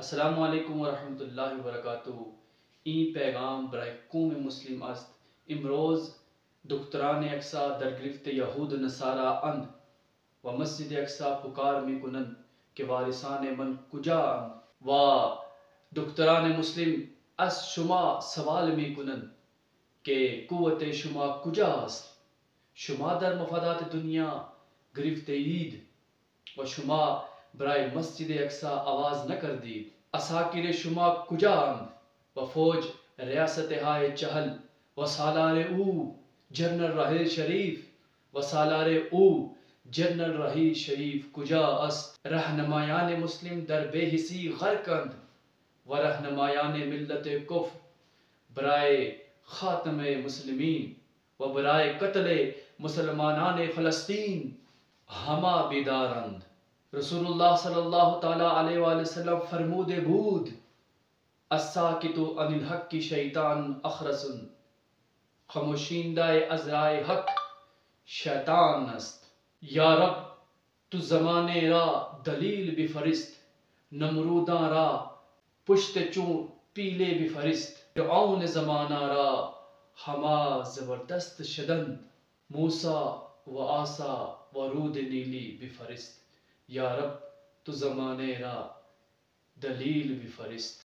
السلام علیکم ورحمۃ اللہ وبرکاتہ. این پیغام برای قوم مسلم است. امروز دختران اقصا در گرفت یهود و نصارا اند و مسجد اقصا پکار می کنند که وارثان من کجا اند و دختران مسلم از شما سوال می کنند که قوت شما کجا است. شما در مفادات دنیا گرفته اید و شما برای مسجد اقصا آواز نکردید. عساکر شما کجا اند و فوج ریاست های چهل و سالار او جنرال راحیل شریف و سالار او جنرال راحیل شریف کجا است. رهنمایان مسلم در بےحسی غرقند و رهنمایان ملت کفر برای خاتم مسلمین و برای قتل مسلمانان فلسطین ہما بیدارند. رسول اللہ صلی اللہ تعالی علیہ وآلہ وسلم فرموده بود الساکت عن الحق شیطان اخرس. خموشینده از راه حق شیطان است. یا رب تو زمانه را دلیل بفرست، نمرودان را پشت چون پیله بفرست. فرعون زمانه را ہما زبردست شدند، موسیٰ و عیسی و رود نیلی بفرست. یا رب تو زمانے را دلیل بفرست.